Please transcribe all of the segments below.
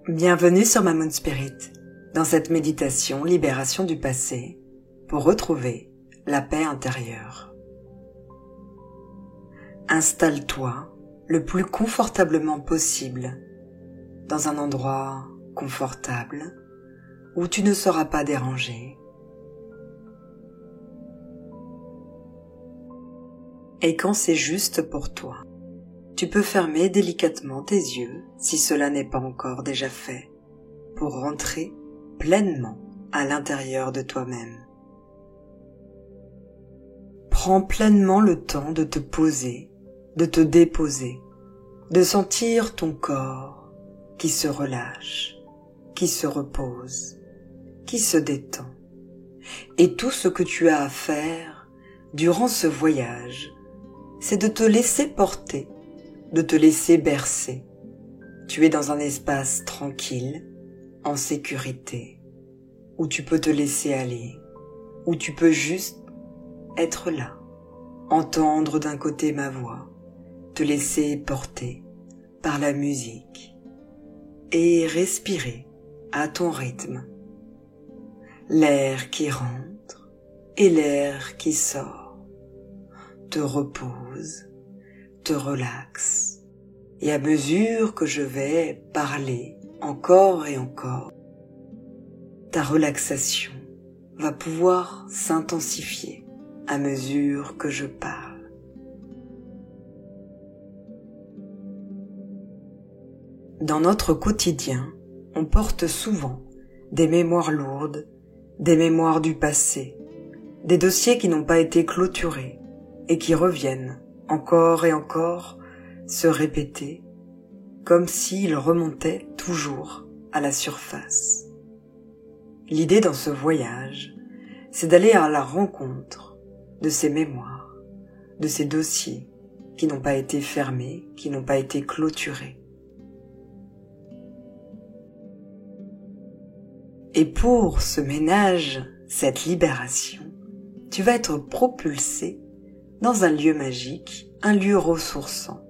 Bienvenue sur ma Moon Spirit, dans cette méditation libération du passé, pour retrouver la paix intérieure. Installe-toi le plus confortablement possible, dans un endroit confortable, où tu ne seras pas dérangé. Et quand c'est juste pour toi, tu peux fermer délicatement tes yeux, si cela n'est pas encore déjà fait, pour rentrer pleinement à l'intérieur de toi-même. Prends pleinement le temps de te poser, de te déposer, de sentir ton corps qui se relâche, qui se repose, qui se détend. Et tout ce que tu as à faire durant ce voyage, c'est de te laisser porter, de te laisser bercer. Tu es dans un espace tranquille, en sécurité, où tu peux te laisser aller, où tu peux juste être là, entendre d'un côté ma voix, te laisser porter par la musique et respirer à ton rythme. L'air qui rentre et l'air qui sort te repose, te relaxe, et à mesure que je vais parler encore et encore, ta relaxation va pouvoir s'intensifier à mesure que je parle. Dans notre quotidien, on porte souvent des mémoires lourdes, des mémoires du passé, des dossiers qui n'ont pas été clôturés et qui reviennent encore et encore se répéter, comme s'ils remontaient toujours à la surface. L'idée dans ce voyage, c'est d'aller à la rencontre de ces mémoires, de ces dossiers qui n'ont pas été fermés, qui n'ont pas été clôturés. Et pour ce ménage, cette libération, tu vas être propulsé dans un lieu magique, un lieu ressourçant,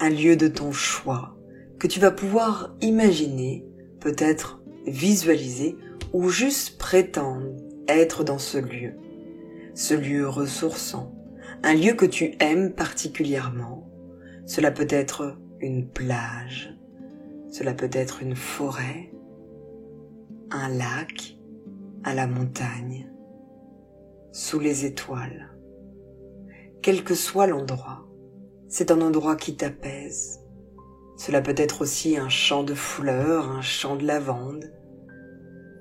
un lieu de ton choix que tu vas pouvoir imaginer, peut-être visualiser ou juste prétendre être dans ce lieu ressourçant, un lieu que tu aimes particulièrement. Cela peut être une plage, cela peut être une forêt, un lac, à la montagne, sous les étoiles. Quel que soit l'endroit, c'est un endroit qui t'apaise. Cela peut être aussi un champ de fleurs, un champ de lavande.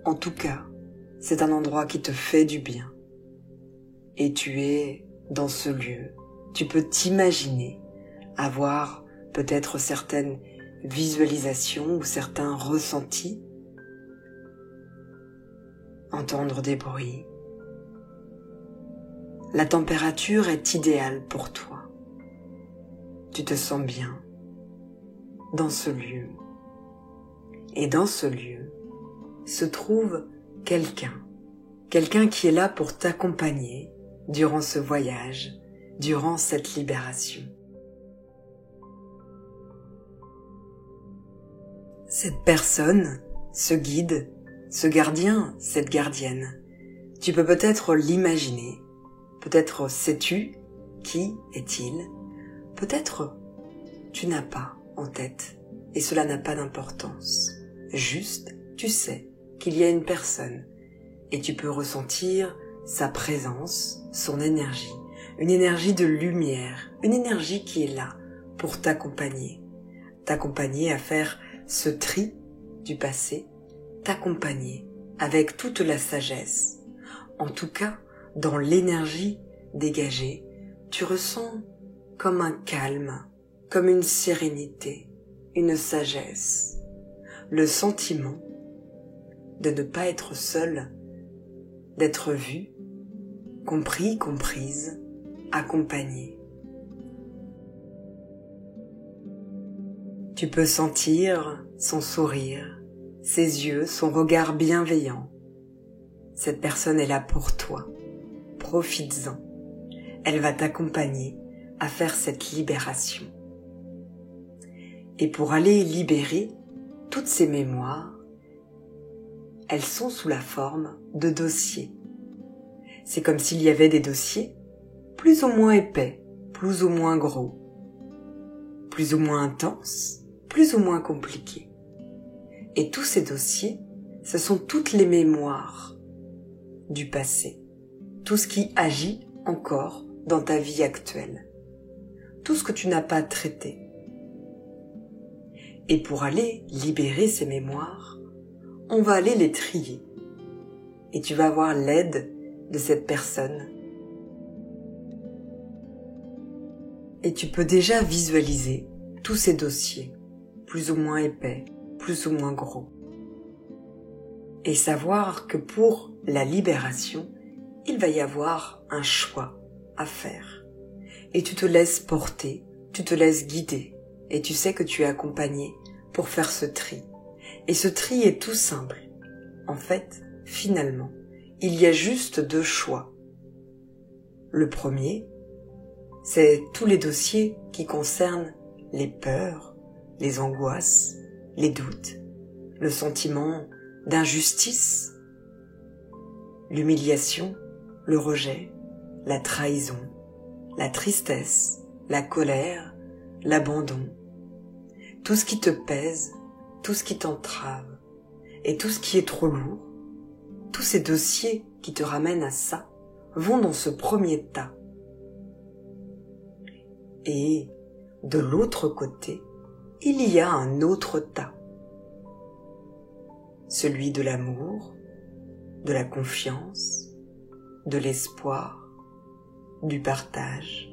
En tout cas, c'est un endroit qui te fait du bien. Et tu es dans ce lieu. Tu peux t'imaginer avoir peut-être certaines visualisations ou certains ressentis, entendre des bruits. La température est idéale pour toi. Tu te sens bien dans ce lieu. Et dans ce lieu se trouve quelqu'un qui est là pour t'accompagner durant ce voyage, durant cette libération. Cette personne, ce guide, ce gardien, cette gardienne, tu peux peut-être l'imaginer. Peut-être sais-tu qui est-il. Peut-être tu n'as pas en tête et cela n'a pas d'importance. Juste, tu sais qu'il y a une personne et tu peux ressentir sa présence, son énergie, une énergie de lumière, une énergie qui est là pour t'accompagner à faire ce tri du passé, t'accompagner avec toute la sagesse. En tout cas, dans l'énergie dégagée, tu ressens comme un calme, comme une sérénité, une sagesse, le sentiment de ne pas être seul, d'être vu, compris, comprise, accompagné. Tu peux sentir son sourire, ses yeux, son regard bienveillant. Cette personne est là pour toi. Profites-en. Elle va t'accompagner à faire cette libération. Et pour aller libérer toutes ces mémoires, elles sont sous la forme de dossiers. C'est comme s'il y avait des dossiers plus ou moins épais, plus ou moins gros, plus ou moins intenses, plus ou moins compliqués. Et tous ces dossiers, ce sont toutes les mémoires du passé, tout ce qui agit encore dans ta vie actuelle, tout ce que tu n'as pas traité. Et pour aller libérer ces mémoires, on va aller les trier. Et tu vas avoir l'aide de cette personne. Et tu peux déjà visualiser tous ces dossiers, plus ou moins épais, plus ou moins gros. Et savoir que pour la libération, il va y avoir un choix à faire. Et tu te laisses porter, tu te laisses guider, et tu sais que tu es accompagné pour faire ce tri. Et ce tri est tout simple. En fait, finalement, il y a juste 2 choix. Le premier, c'est tous les dossiers qui concernent les peurs, les angoisses, les doutes, le sentiment d'injustice, l'humiliation, le rejet, la trahison, la tristesse, la colère, l'abandon, tout ce qui te pèse, tout ce qui t'entrave et tout ce qui est trop lourd, tous ces dossiers qui te ramènent à ça vont dans ce premier tas. Et de l'autre côté, il y a un autre tas, celui de l'amour, de la confiance, de l'espoir, du partage,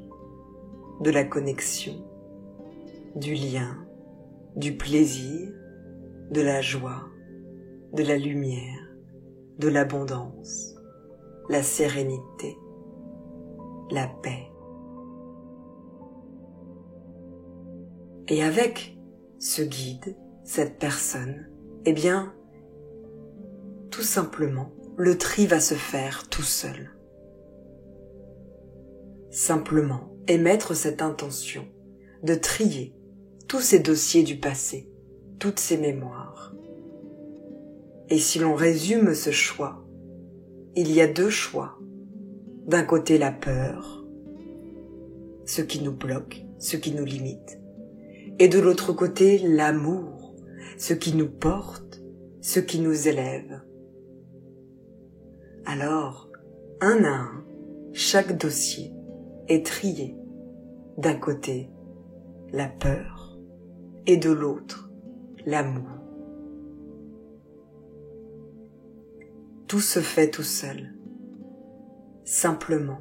de la connexion, du lien, du plaisir, de la joie, de la lumière, de l'abondance, la sérénité, la paix. Et avec ce guide, cette personne, eh bien, tout simplement, le tri va se faire tout seul. Simplement, émettre cette intention de trier tous ces dossiers du passé, toutes ces mémoires. Et si l'on résume ce choix, il y a 2 choix. D'un côté la peur, ce qui nous bloque, ce qui nous limite. Et de l'autre côté l'amour, ce qui nous porte, ce qui nous élève. Alors, un à un, chaque dossier est trié. D'un côté, la peur, et de l'autre, l'amour. Tout se fait tout seul. Simplement,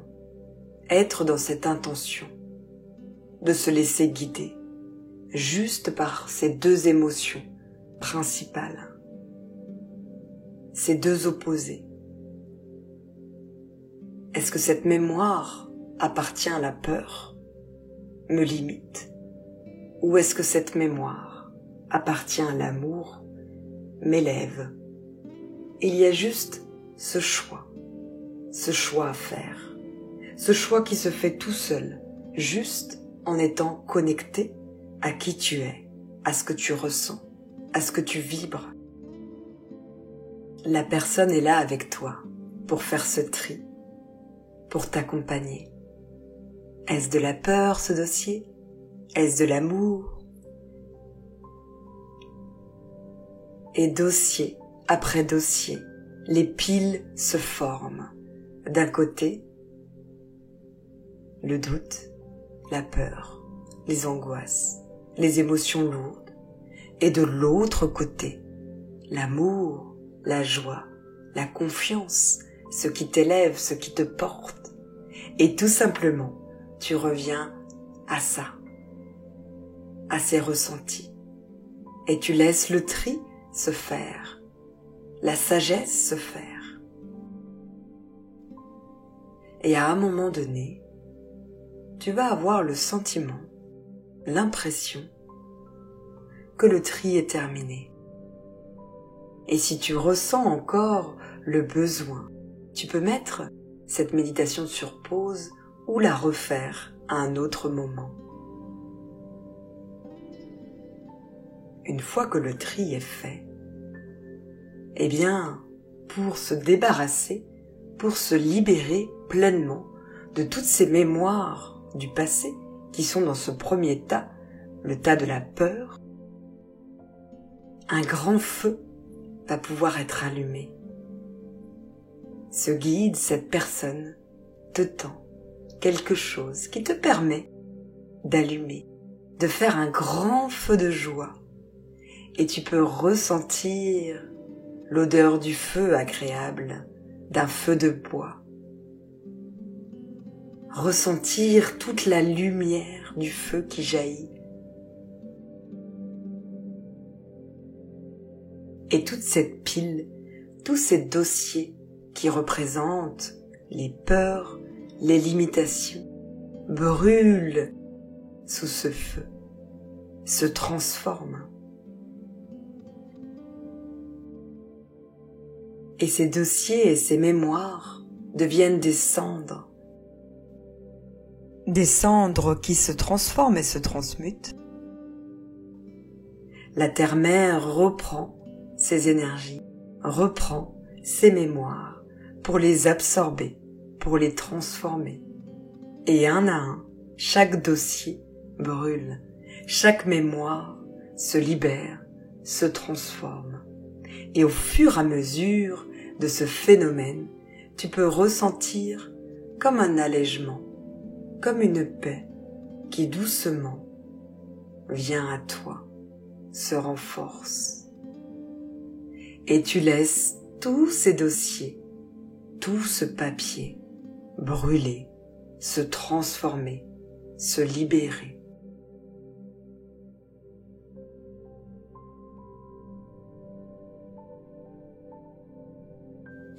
être dans cette intention de se laisser guider, juste par ces 2 émotions principales, ces 2 opposés. Est-ce que cette mémoire appartient à la peur, me limite, ou est-ce que cette mémoire appartient à l'amour, m'élève? Il y a juste ce choix à faire, ce choix qui se fait tout seul, juste en étant connecté à qui tu es, à ce que tu ressens, à ce que tu vibres. La personne est là avec toi pour faire ce tri, pour t'accompagner. Est-ce de la peur, ce dossier? Est-ce de l'amour? Et dossier après dossier, les piles se forment. D'un côté, le doute, la peur, les angoisses, les émotions lourdes. Et de l'autre côté, l'amour, la joie, la confiance, ce qui t'élève, ce qui te porte. Et tout simplement, tu reviens à ça, à ces ressentis. Et tu laisses le tri se faire, la sagesse se faire. Et à un moment donné, tu vas avoir le sentiment, l'impression que le tri est terminé. Et si tu ressens encore le besoin, tu peux mettre cette méditation sur pause ou la refaire à un autre moment. une fois que le tri est fait, eh bien, pour se débarrasser, pour se libérer pleinement de toutes ces mémoires du passé qui sont dans ce premier tas, le tas de la peur, un grand feu va pouvoir être allumé. Ce guide, cette personne, te tend quelque chose qui te permet d'allumer, de faire un grand feu de joie. Et tu peux ressentir l'odeur du feu agréable, d'un feu de bois. Ressentir toute la lumière du feu qui jaillit. Et toute cette pile, tous ces dossiers qui représentent les peurs, les limitations, brûlent sous ce feu, se transforment. Et ces dossiers et ces mémoires deviennent des cendres qui se transforment et se transmutent. La terre-mère reprend ses énergies, reprend ses mémoires pour les absorber, pour les transformer. Et un à un, chaque dossier brûle, chaque mémoire se libère, se transforme. Et au fur et à mesure de ce phénomène, tu peux ressentir comme un allègement, comme une paix qui doucement vient à toi, se renforce. Et tu laisses tous ces dossiers, tout ce papier brûler, se transformer, se libérer.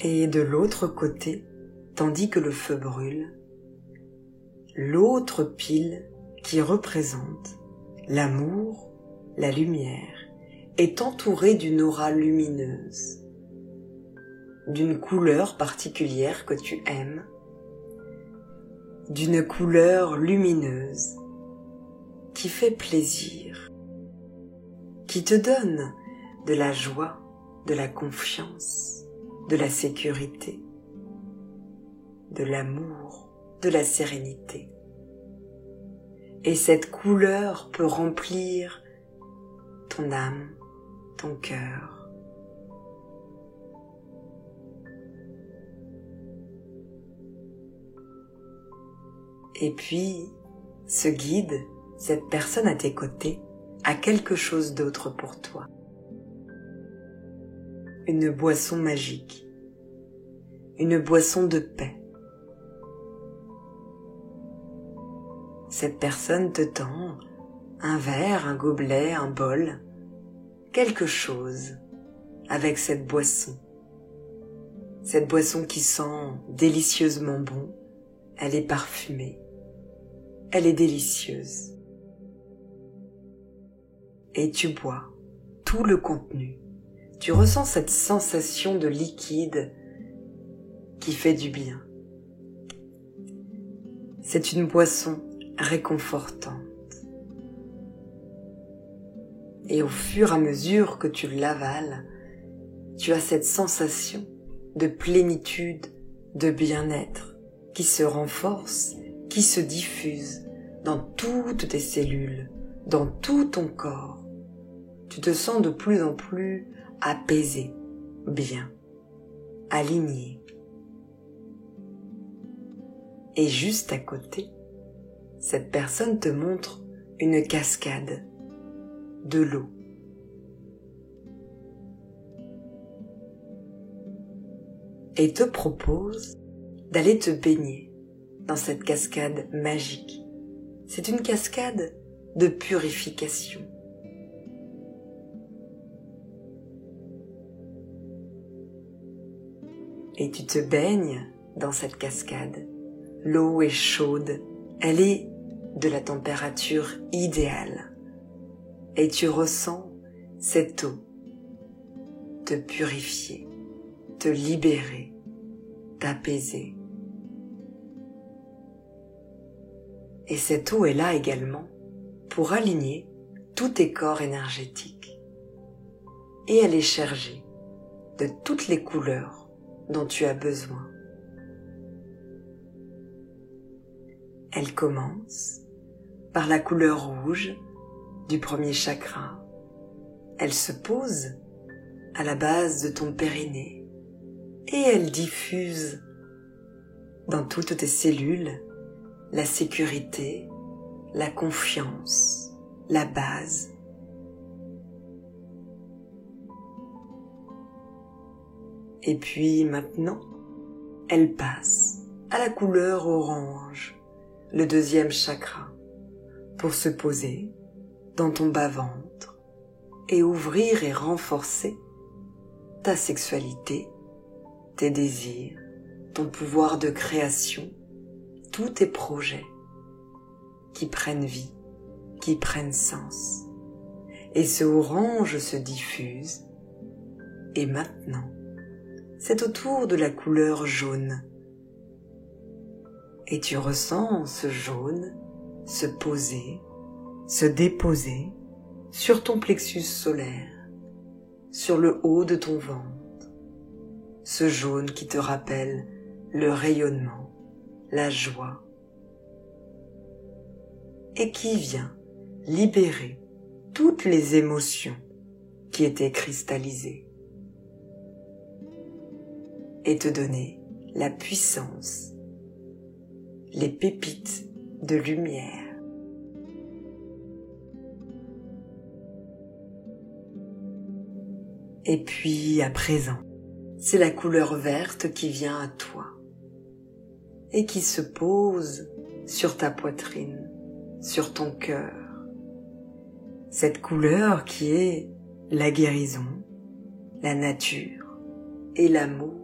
Et de l'autre côté, tandis que le feu brûle, l'autre pile qui représente l'amour, la lumière, est entourée d'une aura lumineuse, d'une couleur particulière que tu aimes, d'une couleur lumineuse qui fait plaisir, qui te donne de la joie, de la confiance, de la sécurité, de l'amour, de la sérénité. Et cette couleur peut remplir ton âme, ton cœur. Et puis, ce guide, cette personne à tes côtés, a quelque chose d'autre pour toi. Une boisson magique, une boisson de paix. Cette personne te tend un verre, un gobelet, un bol, quelque chose avec cette boisson. Cette boisson qui sent délicieusement bon, elle est parfumée, elle est délicieuse. Et tu bois tout le contenu. Tu ressens cette sensation de liquide qui fait du bien. C'est une boisson réconfortante. Et au fur et à mesure que tu l'avales, tu as cette sensation de plénitude, de bien-être qui se renforce, qui se diffuse dans toutes tes cellules, dans tout ton corps. Tu te sens de plus en plus apaisé, bien, aligné. Et juste à côté, cette personne te montre une cascade, de l'eau. Et te propose d'aller te baigner dans cette cascade magique. C'est une cascade de purification. Et tu te baignes dans cette cascade. L'eau est chaude, elle est de la température idéale. Et tu ressens cette eau te purifier, te libérer, t'apaiser. Et cette eau est là également pour aligner tous tes corps énergétiques. et aller chercher de toutes les couleurs dont tu as besoin. Elle commence par la couleur rouge du premier chakra. Elle se pose à la base de ton périnée et elle diffuse dans toutes tes cellules la sécurité, la confiance, la base. Et puis maintenant, elle passe à la couleur orange, le deuxième chakra, pour se poser dans ton bas-ventre et ouvrir et renforcer ta sexualité, tes désirs, ton pouvoir de création, tous tes projets qui prennent vie, qui prennent sens. Et ce orange se diffuse et maintenant, c'est au tour de la couleur jaune. Et tu ressens ce jaune se poser, se déposer sur ton plexus solaire, sur le haut de ton ventre. Ce jaune qui te rappelle le rayonnement, la joie, et qui vient libérer toutes les émotions qui étaient cristallisées et te donner la puissance, les pépites de lumière. Et puis à présent, c'est la couleur verte qui vient à toi et qui se pose sur ta poitrine, sur ton cœur. Cette couleur qui est la guérison, la nature et l'amour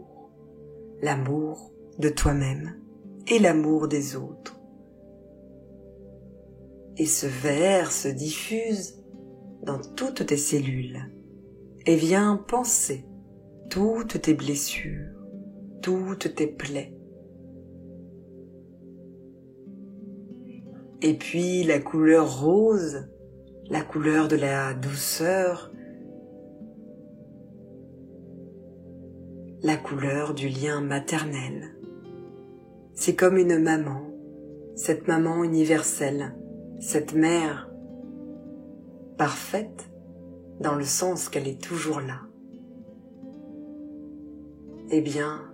de toi-même et l'amour des autres. Et ce vert se diffuse dans toutes tes cellules et vient panser toutes tes blessures, toutes tes plaies. Et puis la couleur rose, la couleur de la douceur, la couleur du lien maternel. C'est comme une maman, cette maman universelle, cette mère parfaite dans le sens qu'elle est toujours là. Eh bien,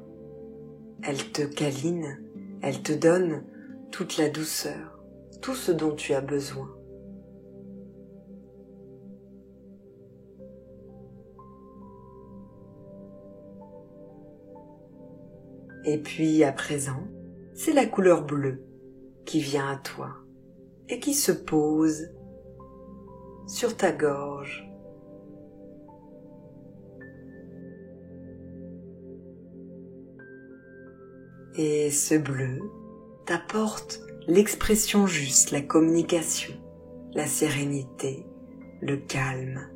elle te câline, elle te donne toute la douceur, tout ce dont tu as besoin. Et puis à présent, c'est la couleur bleue qui vient à toi et qui se pose sur ta gorge. Et ce bleu t'apporte l'expression juste, la communication, la sérénité, le calme,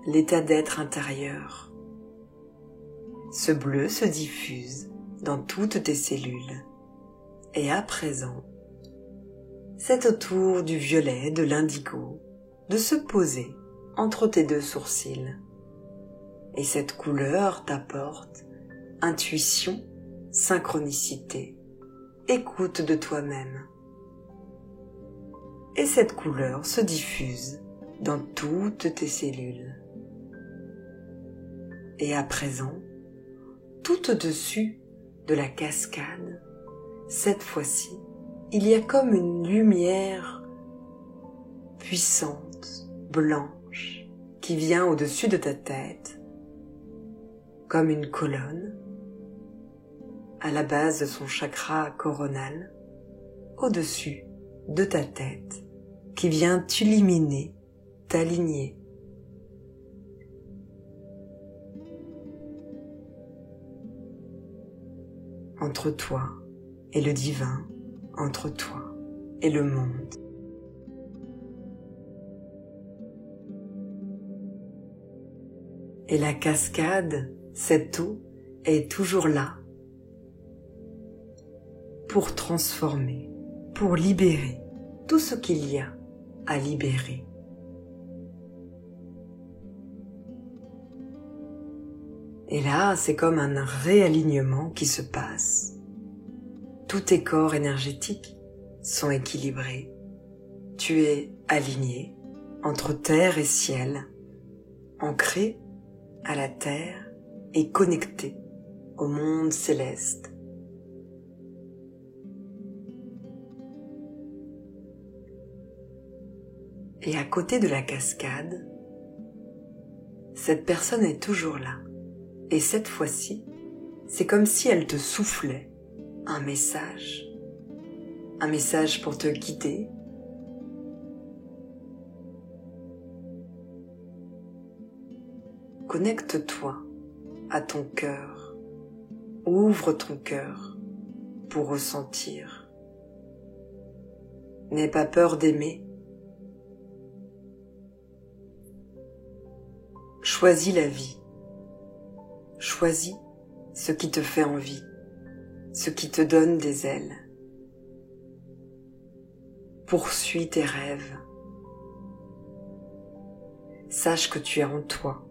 l'état d'être intérieur. Ce bleu se diffuse dans toutes tes cellules. Et à présent, c'est au tour du violet, de l'indigo, de se poser entre tes deux sourcils. Et cette couleur t'apporte intuition, synchronicité, écoute de toi-même. Et cette couleur se diffuse dans toutes tes cellules. Et à présent, tout au-dessus de la cascade, cette fois-ci, il y a comme une lumière puissante, blanche, qui vient au-dessus de ta tête, comme une colonne, à la base de son chakra coronal, au-dessus de ta tête, qui vient t'illuminer, t'aligner. Entre toi et le divin, entre toi et le monde. Et la cascade, cette eau, est toujours là pour transformer, pour libérer tout ce qu'il y a à libérer. Et là, c'est comme un réalignement qui se passe. Tous tes corps énergétiques sont équilibrés. Tu es aligné entre terre et ciel, ancré à la terre et connecté au monde céleste. Et à côté de la cascade, cette personne est toujours là. Et cette fois-ci, c'est comme si elle te soufflait un message pour te guider. Connecte-toi à ton cœur, ouvre ton cœur pour ressentir. N'aie pas peur d'aimer. Choisis la vie. Choisis ce qui te fait envie, ce qui te donne des ailes. Poursuis tes rêves. Sache que tu as en toi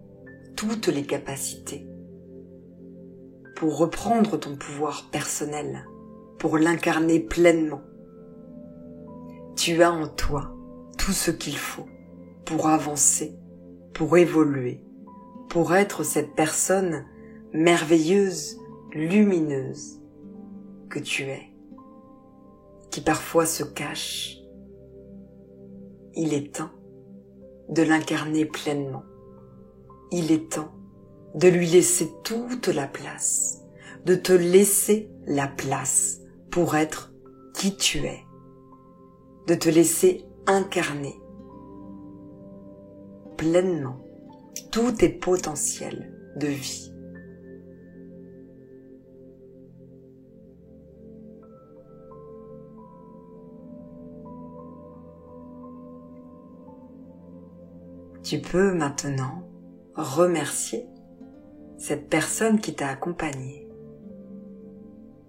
toutes les capacités pour reprendre ton pouvoir personnel, pour l'incarner pleinement. Tu as en toi tout ce qu'il faut pour avancer, pour évoluer, pour être cette personne merveilleuse, lumineuse que tu es, qui parfois se cache. Il est temps de l'incarner pleinement. Il est temps de lui laisser toute la place, de te laisser la place pour être qui tu es, de te laisser incarner pleinement tous tes potentiels de vie. Tu peux maintenant remercier cette personne qui t'a accompagné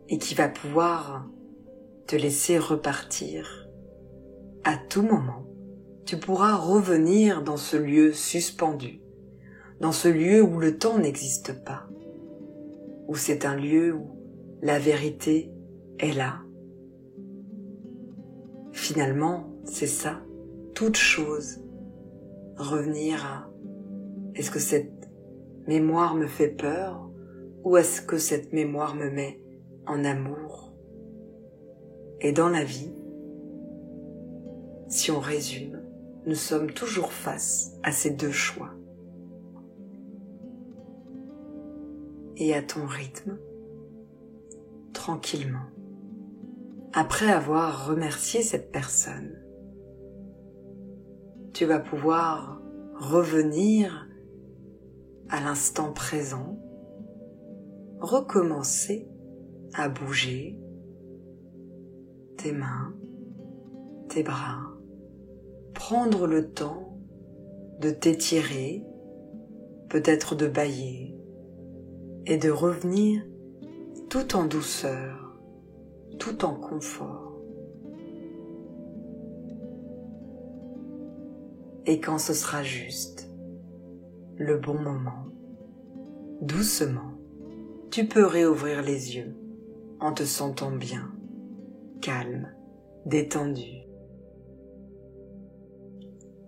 et qui va pouvoir te laisser repartir. À tout moment, tu pourras revenir dans ce lieu suspendu, dans ce lieu où le temps n'existe pas, où c'est un lieu où la vérité est là. Finalement, c'est ça, toute chose. Revenir à est-ce que cette mémoire me fait peur ou est-ce que cette mémoire me met en amour? Et dans la vie, si on résume, nous sommes toujours face à ces deux choix. Et à ton rythme, tranquillement, après avoir remercié cette personne, tu vas pouvoir revenir à l'instant présent, recommencer à bouger tes mains, tes bras, prendre le temps de t'étirer, peut-être de bâiller, et de revenir tout en douceur, tout en confort. Et quand ce sera juste, le bon moment, doucement, tu peux réouvrir les yeux en te sentant bien, calme, détendu.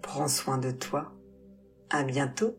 Prends soin de toi. À bientôt.